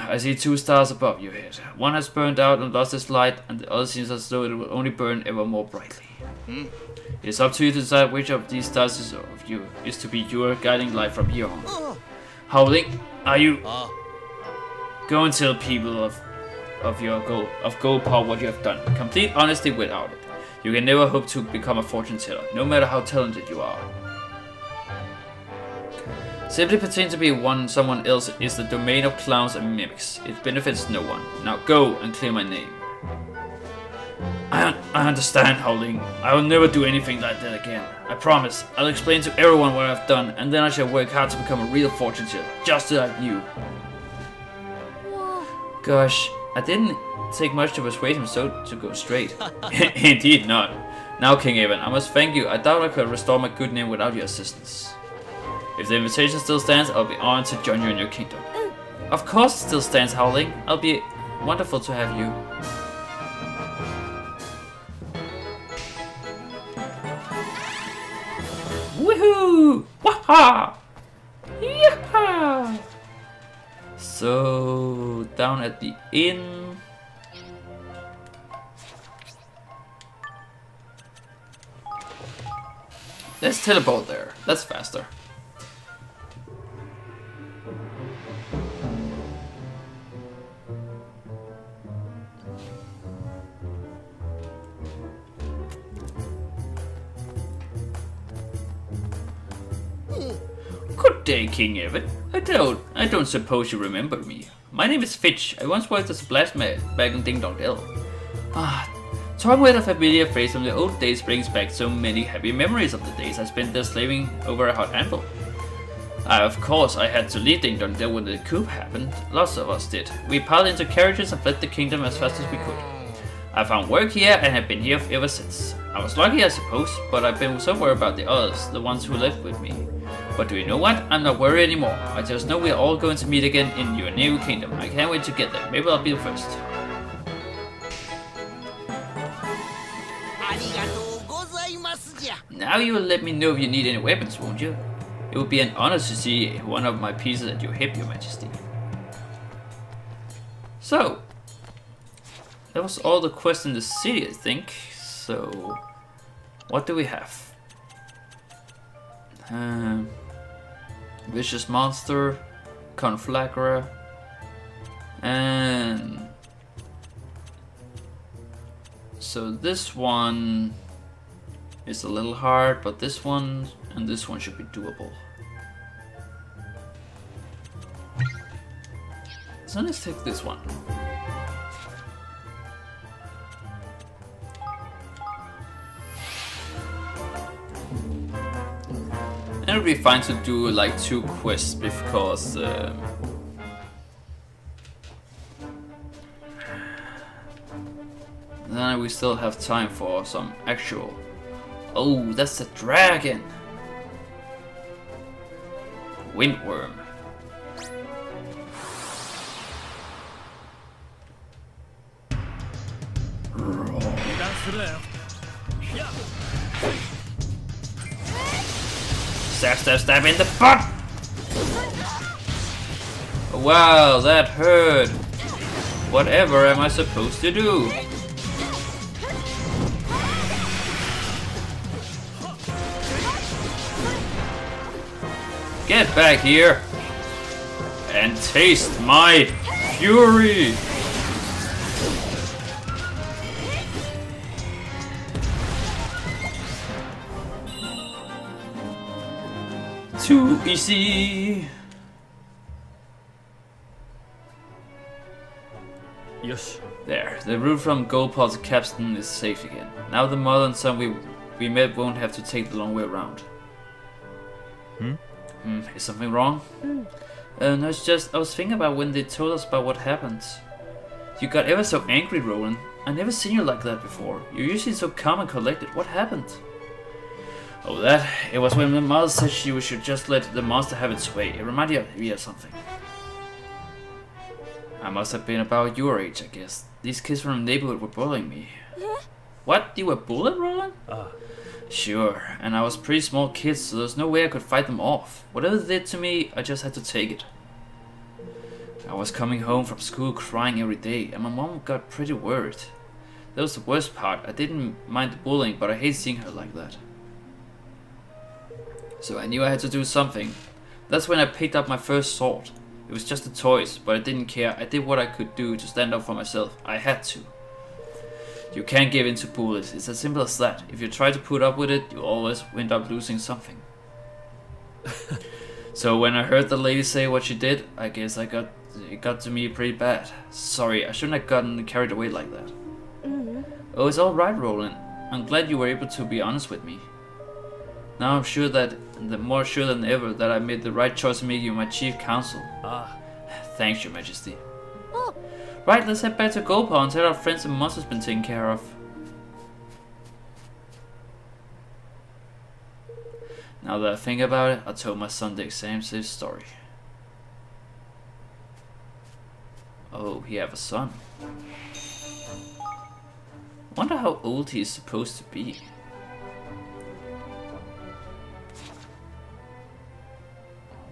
I see 2 stars above your head. One has burned out and lost its light, and the other seems as though it will only burn ever more brightly. It is up to you to decide which of these stars is to be your guiding light from here on. Howling, are you? Go and tell people of Gopal what you have done. Complete honesty without it. You can never hope to become a fortune teller, no matter how talented you are. Simply pretending to be someone else is the domain of clowns and mimics. It benefits no one. Now go and clear my name. I understand, Howling. I will never do anything like that again. I promise. I'll explain to everyone what I've done, and then I shall work hard to become a real fortune teller, just like you. Gosh, I didn't take much to persuade him to go straight. Indeed not. Now, King Evan, I must thank you. I doubt I could restore my good name without your assistance. If the invitation still stands, I'll be honored to join you in your kingdom. Of course it still stands, Howling. I'll be wonderful to have you. Woohoo! Waha! Yeehaw! So, down at the inn. Let's teleport there. That's faster. Good day, King Evan. I don't suppose you remember me. My name is Fitch. I once worked as a blacksmith back in Ding Dong Dell. Talking with a familiar phrase from the old days brings back so many happy memories of the days I spent there slaving over a hot anvil. Of course, I had to leave Ding Dong Dell when the coup happened. Lots of us did. We piled into carriages and fled the kingdom as fast as we could. I found work here and have been here ever since. I was lucky, I suppose, but I've been so worried about the others, the ones who left with me. But do you know what? I'm not worried anymore. I just know we're all going to meet again in your new kingdom. I can't wait to get there. Maybe I'll be the first. Now you will let me know if you need any weapons, won't you? It would be an honor to see one of my pieces at your hip, Your Majesty. So, that was all the quests in the city, I think. So, what do we have? Vicious Monster, Conflagra, and so this one is a little hard, but this one and this one should be doable. So let's take this one. And it'll be fine to do like 2 quests because then we still have time for some actual. Oh, that's a dragon! Windworm. Stab, stab, stab in the butt! Wow, that hurt! Whatever am I supposed to do? Get back here and taste my fury! Too easy. Yes. There, the route from Goldpot's capstan is safe again. Now the mother and son we met won't have to take the long way around. Is something wrong? No, it's just I was thinking about when they told us about what happened. You got ever so angry, Roland. I've never seen you like that before. You're usually so calm and collected. What happened? Oh, that? It was when my mother said she should just let the monster have its way. It reminded me of something. I must have been about your age, I guess. These kids from the neighborhood were bullying me. What? You were bullied, Roland? Sure, and I was pretty small kids, so there's no way I could fight them off. Whatever they did to me, I just had to take it. I was coming home from school crying every day, and my mom got pretty worried. That was the worst part. I didn't mind the bullying, but I hate seeing her like that. So I knew I had to do something. That's when I picked up my first sword. It was just a toy, but I didn't care. I did what I could do to stand up for myself. I had to. You can't give in to bullies. It's as simple as that. If you try to put up with it, you always end up losing something. So when I heard the lady say what she did, I guess it got to me pretty bad. Sorry, I shouldn't have gotten carried away like that. Oh, it's alright, Roland. I'm glad you were able to be honest with me. Now I'm sure that, more sure than ever, that I made the right choice in making you my chief counsel. Thanks, Your Majesty. Right, let's head back to Goldpaw and tell our friends the monster's been taken care of. Now that I think about it, I told my son the exam safe story. Oh, he have a son. Wonder how old he is supposed to be.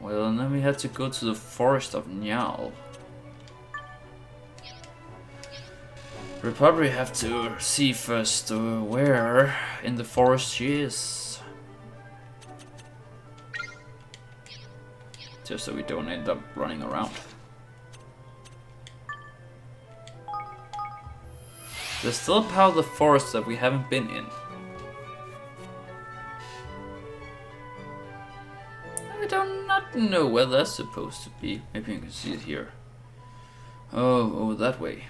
Well, and then we had to go to the forest of Njal. We probably have to see first where in the forest she is. Just so we don't end up running around. There's still a part of the forest that we haven't been in. I do not know where that's supposed to be. Maybe you can see it here. Oh, that way.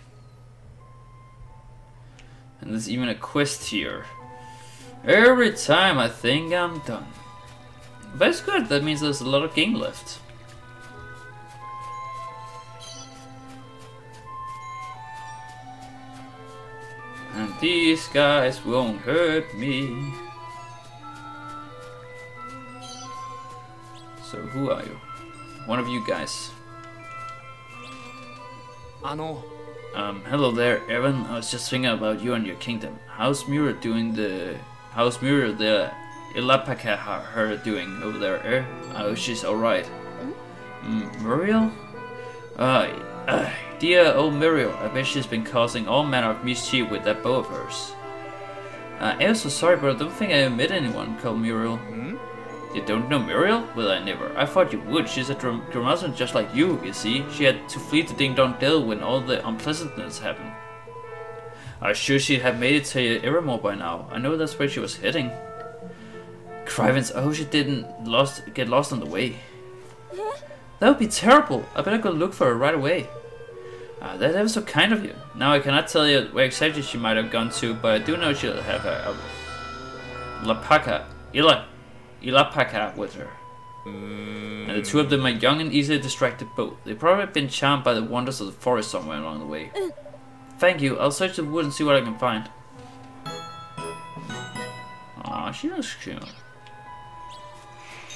And there's even a quest here. Every time I think I'm done. But it's good, that means there's a lot of game left. And these guys won't hurt me. So who are you? One of you guys. Hello there, Evan. I was just thinking about you and your kingdom. How's Muriel the Ilapaka her doing over there, eh? Oh, she's alright. Muriel? Dear old Muriel, I bet she's been causing all manner of mischief with that bow of hers. I'm so sorry, but I don't think I ever met anyone called Muriel. You don't know Muriel? Well, I never. I thought you would. She's a Dramazon just like you see. She had to flee to Ding Dong Dell when all the unpleasantness happened. I'm sure she'd have made it to Evermore by now. I know that's where she was heading. Crivens, I hope she didn't get lost on the way. That would be terrible. I better go look for her right away. That's ever so kind of you. Now I cannot tell you where exactly she might have gone to, but I do know she'll have a Ilapaka with her. And the two of them are young and easily distracted both. They've probably been charmed by the wonders of the forest somewhere along the way. Thank you. I'll search the wood and see what I can find. Aw, she looks cute.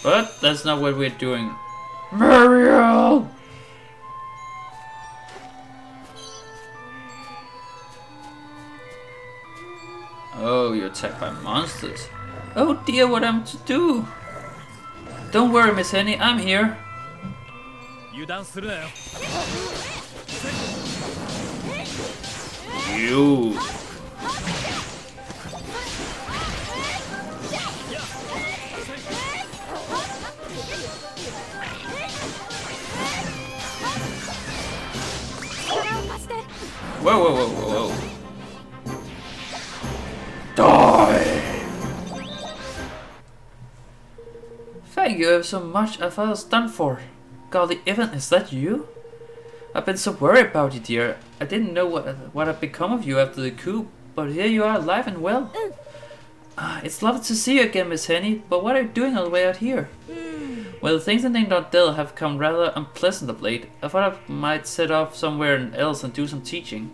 But that's not what we're doing. Muriel! Oh, you're attacked by monsters. Oh dear, what am I to do? Don't worry, Miss Henny, I'm here. You. Whoa, whoa, whoa, whoa, whoa. Die! Thank you ever so much. I thought I was done for. Golly, Evan, is that you? I've been so worried about you, dear. I didn't know what had become of you after the coup, but here you are, alive and well. It's lovely to see you again, Miss Henny, but what are you doing all the way out here? Well, things in Ding Dong Dell have come rather unpleasant of late. I thought I might set off somewhere else and do some teaching.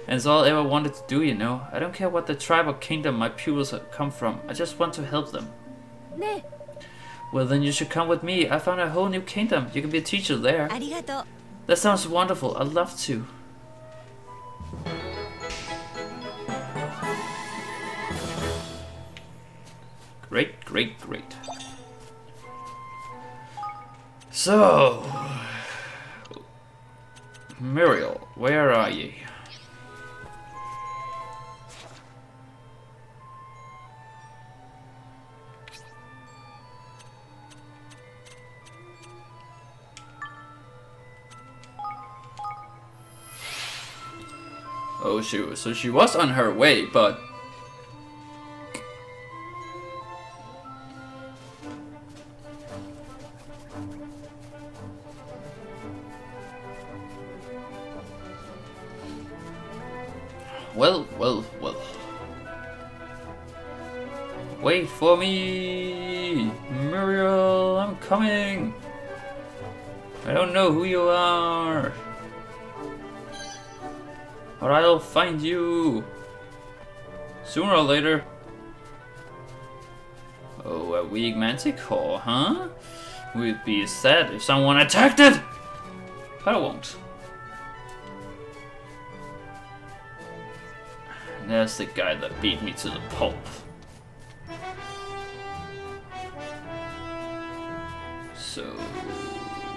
And it's all I ever wanted to do, you know. I don't care what the tribe or kingdom my pupils come from. I just want to help them. Well, then you should come with me. I found a whole new kingdom. You can be a teacher there. That sounds wonderful. I'd love to. Great, great, great. So, Muriel, where are you? Oh, so she was on her way, but well. Wait for me, Muriel, I'm coming. I don't know who you are, but I'll find you sooner or later. Oh, a weak manticore, huh? Would be sad if someone attacked it, but I won't. There's the guy that beat me to the pulp. So,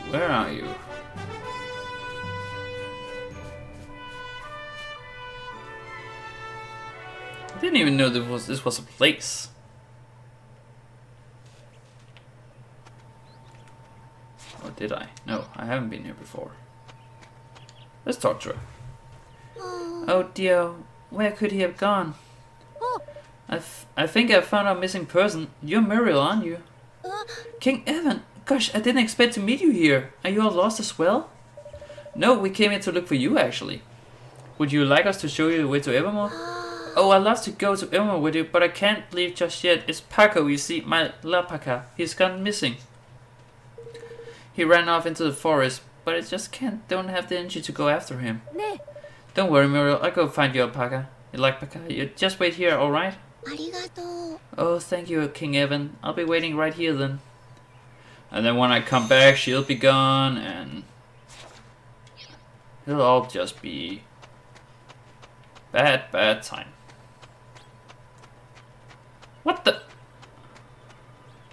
where are you? I didn't even know this was a place. Or did I? No, I haven't been here before. Let's talk to her. Oh dear, where could he have gone? I think I found our missing person. You're Muriel, aren't you? King Evan! Gosh, I didn't expect to meet you here. Are you all lost as well? No, we came here to look for you, actually. Would you like us to show you the way to Evermore? Oh, I'd love to go to Evermore with you, but I can't leave just yet. It's Paco, you see, my Lapaka. He's gone missing. He ran off into the forest, but I just don't have the energy to go after him. Don't worry, Muriel, I'll go find your alpaca. You like Paca? You just wait here, alright? Oh, thank you, King Evan. I'll be waiting right here then. And then when I come back, she'll be gone, and it'll all just be bad time. What the?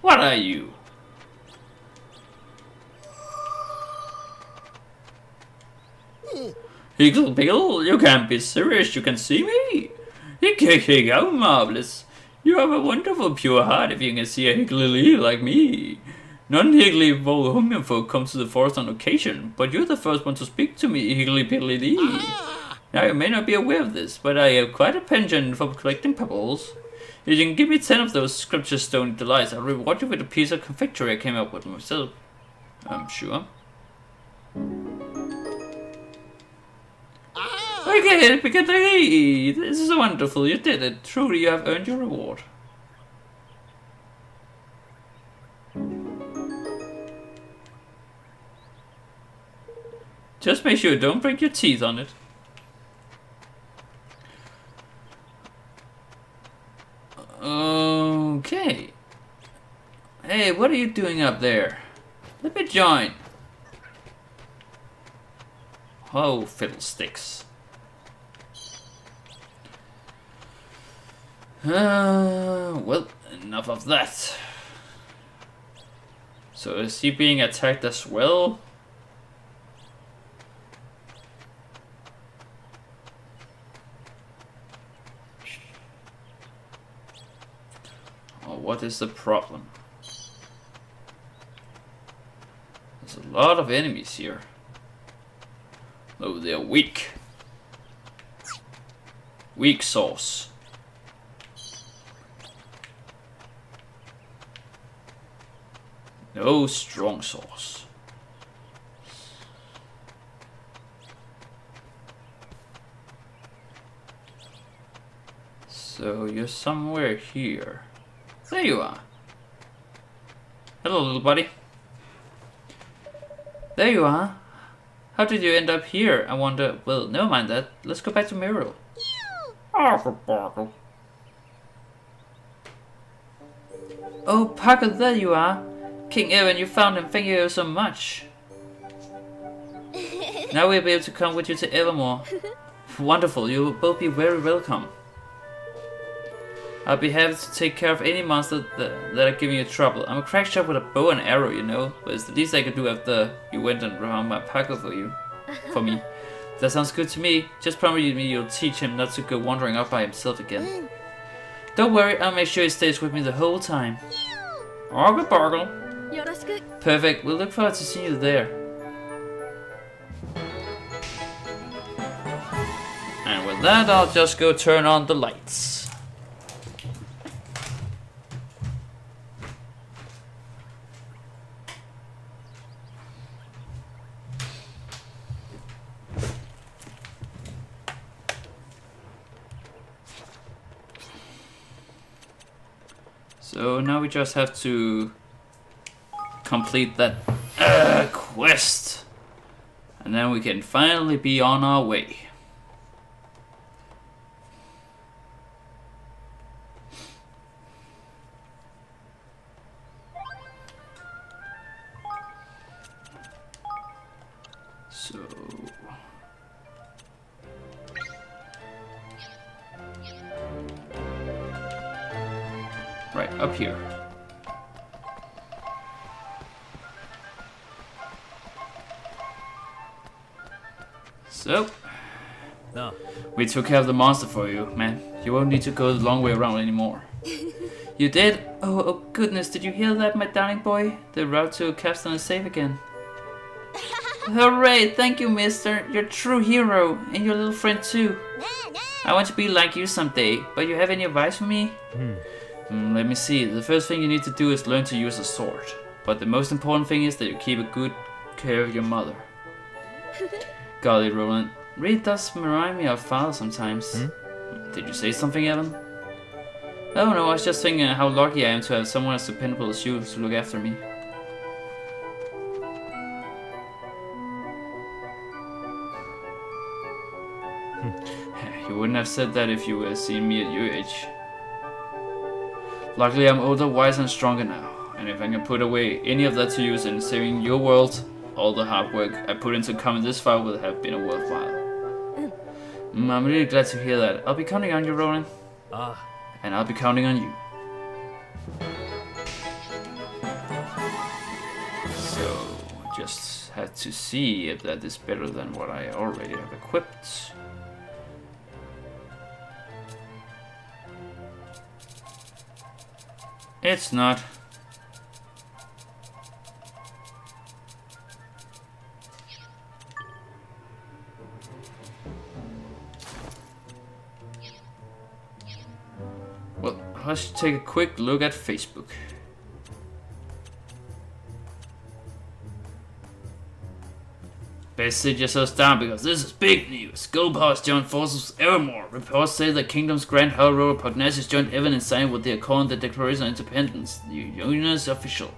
What are you? Higgle Piggle, you can't be serious, you can see me. Hickey, how marvelous. You have a wonderful pure heart if you can see a Higgly like me. Non-Higgly human folk come to the forest on occasion, but you're the first one to speak to me, Higgly Piggly Dee. Now you may not be aware of this, but I have quite a penchant for collecting pebbles. If you can give me 10 of those scripture stone delights, I'll reward you with a piece of confectionery I came up with myself. I'm sure. Okay, Piccadilly! This is wonderful, you did it. Truly, you have earned your reward. Just make sure you don't break your teeth on it. Okay. Hey, what are you doing up there? Let me join. Oh, fiddlesticks. Well, enough of that. So is he being attacked as well? Oh, what is the problem? There's a lot of enemies here. Oh, they're weak. Weak sauce. No strong sauce. So you're somewhere here. There you are. Hello, little buddy. There you are. How did you end up here? I wonder. Well, never mind that. Let's go back to Muriel. Oh, Parker, there you are. King Evan, you found him. Thank you so much. Now we'll be able to come with you to Evermore. Wonderful. You will both be very welcome. I'll be happy to take care of any monster that are giving you trouble. I'm a crack shot with a bow and arrow, you know, but it's the least I could do after you went and found my Paco for me. That sounds good to me. Just promise me you'll teach him not to go wandering off by himself again. Don't worry, I'll make sure he stays with me the whole time. Argle bargle. Perfect, we'll look forward to seeing you there. And with that, I'll just go turn on the lights. So now we just have to complete that quest, and then we can finally be on our way. So right up here. So, No. we took care of the monster for you, man. You won't need to go the long way around anymore. You did? Oh goodness, did you hear that, my darling boy? The route to Capstan is safe again. Hooray! Thank you, mister. You're a true hero. And your little friend too. I want to be like you someday. But you have any advice for me? Let me see. The first thing you need to do is learn to use a sword. But the most important thing is that you keep a good care of your mother. Golly, Roland. Really does remind me of father sometimes. Did you say something, Evan? Oh no, I was just thinking how lucky I am to have someone as dependable as you to look after me. You wouldn't have said that if you were seeing me at your age. Luckily I'm older, wiser and stronger now. And if I can put away any of that to use in saving your world, all the hard work I put into coming this far will have been worthwhile. I'm really glad to hear that. I'll be counting on you, Roland. And I'll be counting on you. So, just had to see if that is better than what I already have equipped. It's not. Well, let's take a quick look at Facebook. Best sit yourselves down because this is big news. Skullpowers joined forces with Evermore. Reports say the Kingdom's Grand High Ruler Pugnacious joined Evan in signing what they are calling the Declaration of Independence. The union is official.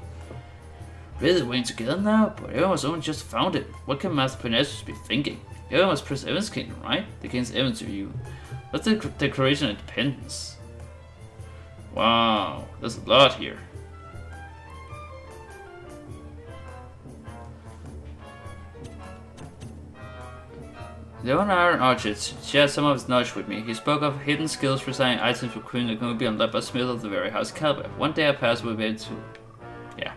Really, they're working together now? But Evan was only just founded. What can Master Pugnacious be thinking? Evan was Prince Evan's kingdom, right? The king's Evan to you. What's the Declaration of Independence? Wow, there's a lot here. The owner Iron Archers shared some of his knowledge with me. He spoke of hidden skills for selling items for Kuni that can be unlocked by Smith of the very house caliber. One day I passed with it to... Yeah.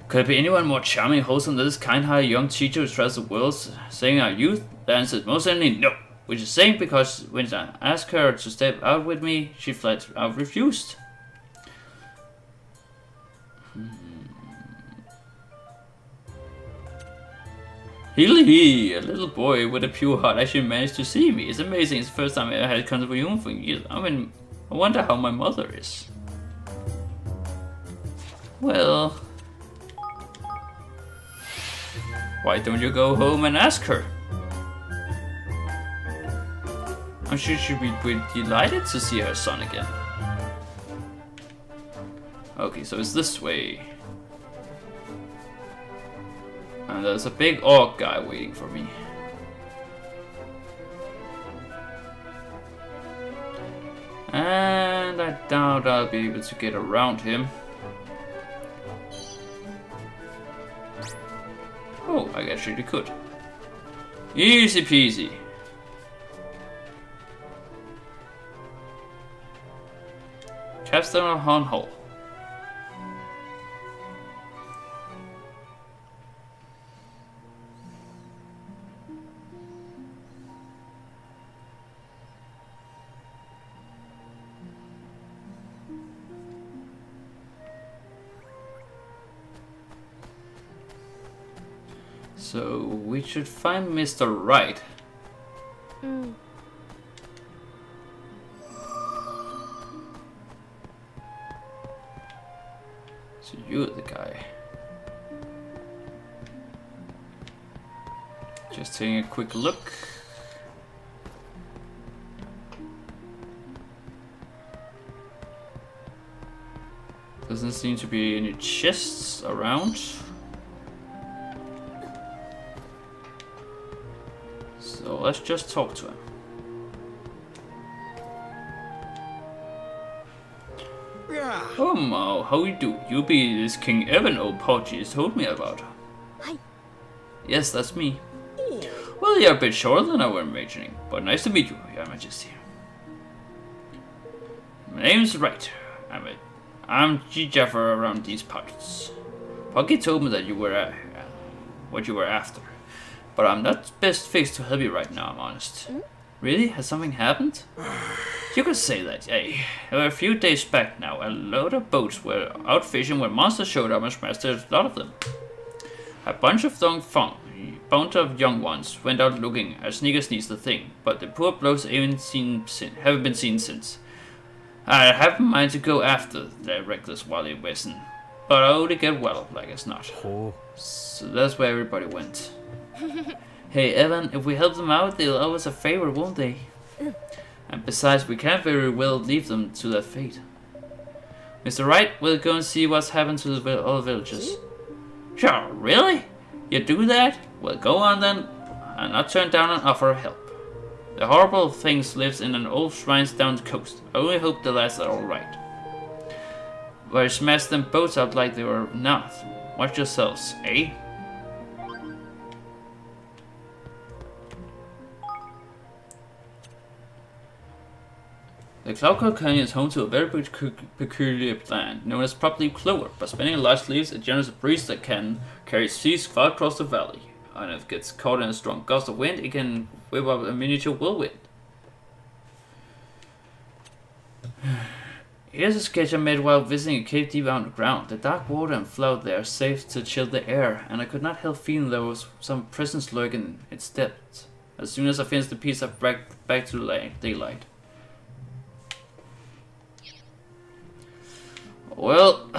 Could there be anyone more charming, wholesome than this kind-hearted young teacher who tries the world, saying our youth? The answer is most certainly no. Which is saying because when I asked her to step out with me, she flat out refused. Healy, a little boy with a pure heart actually managed to see me. It's amazing. It's the first time I ever had contact with a human for years. I mean, I wonder how my mother is. Well, why don't you go home and ask her? I'm sure she'd be delighted to see her son again. Okay, so it's this way. And there's a big orc guy waiting for me. And I doubt I'll be able to get around him. Oh, I actually could. Easy peasy. Capstone of Horn Hole. So we should find Mr. Right. So you're the guy. Just taking a quick look. Doesn't seem to be any chests around. So let's just talk to him. Yeah. Oh Mao, how you do? You be this King Evan old Portuguese told me about. Hi. Yes, that's me. Well, you're a bit shorter than I was imagining, but nice to meet you, Your Majesty. My name's Wright. I'm G. Jaffer around these parts. Puggy told me that you were what you were after, but I'm not best fixed to help you right now, I'm honest. Really? Has something happened? You could say that, hey. A few days back now, a load of boats were out fishing when monsters showed up and smashed a lot of them. A bunch of young ones went out looking as Sneaker sneezed the thing, but the poor blokes haven't been seen since. I have in mind to go after the reckless Wally Wesson, but I only get well, like as not. Oh. So that's where everybody went. Hey Evan, if we help them out, they'll owe us a favor, won't they? And besides, we can't very well leave them to their fate. Mr. Wright, we'll go and see what's happened to the other villagers. Sure, really? You do that? Well, go on then, and not turn down an offer of help. The horrible things lives in an old shrine down the coast. I only hope the lads are alright. Where I smashed them boats up like they were not. Watch yourselves, eh? The Cloudcrow Canyon is home to a very peculiar plant, known as Propleaf Clover. By spinning large leaves, it generates a breeze that can carry seeds far across the valley. And if it gets caught in a strong gust of wind, it can whip up a miniature whirlwind. Here's a sketch I made while visiting a cave deep underground. The dark water and flood there are safe to chill the air, and I could not help feeling there was some presence lurking in its depths. As soon as I finished the piece, I brought back to the daylight. Well,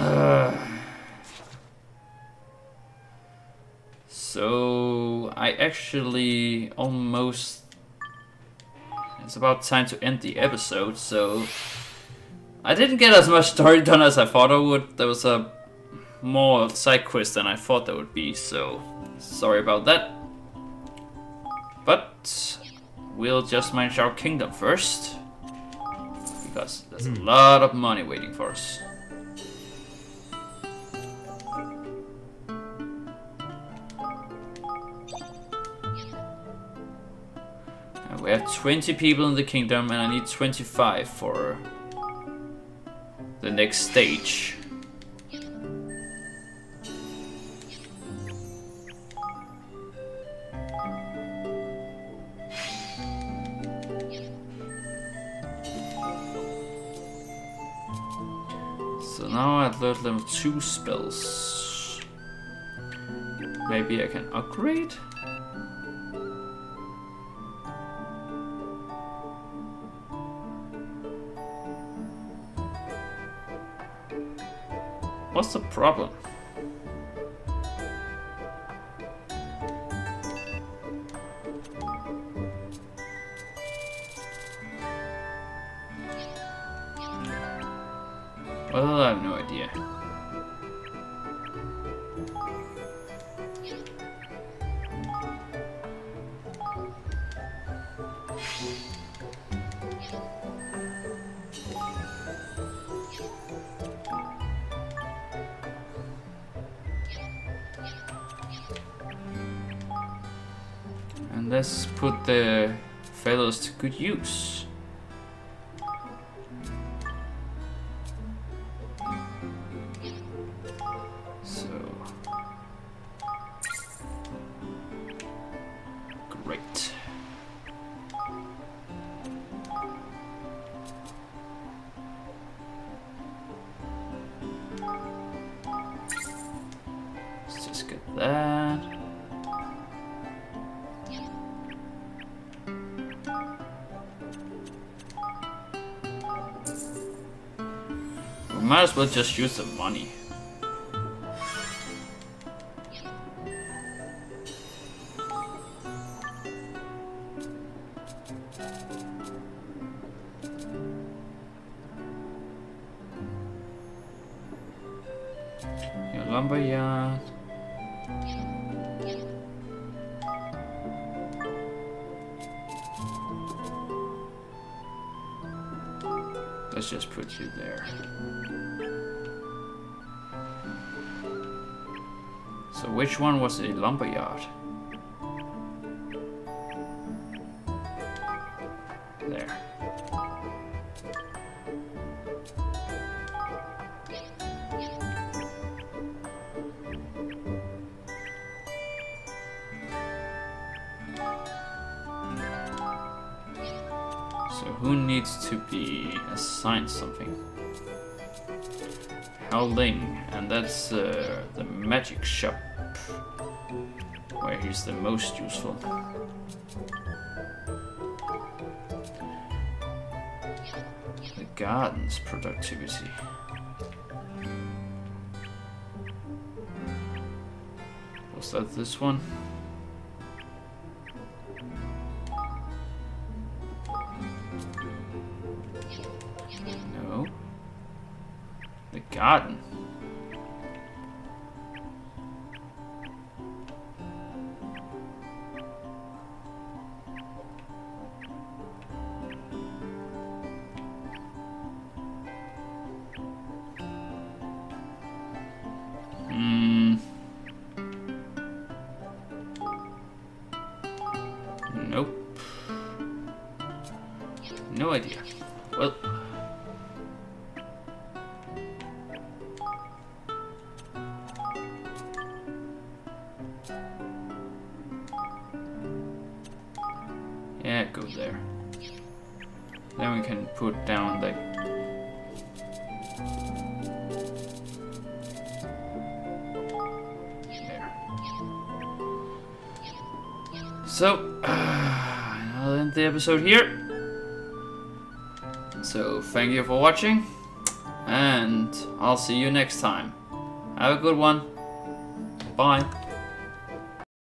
so I actually almost, it's about time to end the episode, so I didn't get as much story done as I thought I would. There was a more side quest than I thought there would be, so sorry about that. But we'll just manage our kingdom first, because there's a lot of money waiting for us. We have 20 people in the kingdom, and I need 25 for the next stage. So now I've learned level 2 spells. Maybe I can upgrade? What's the problem? Well, I have no idea. And let's put the feathers to good use. So great. Let's just get that. Might as well just use the money. Your lumberyard. Let's just put you there. So which one was the lumberyard? There. So who needs to be assigned something? Howling, and that's the magic shop. where he's the most useful. The garden's productivity. Was that this one? No. The garden. Nope. No idea. Well. Yeah, go there. Then we can put down the... There. So, I'll end the episode here. So, thank you for watching, and I'll see you next time. Have a good one. Bye.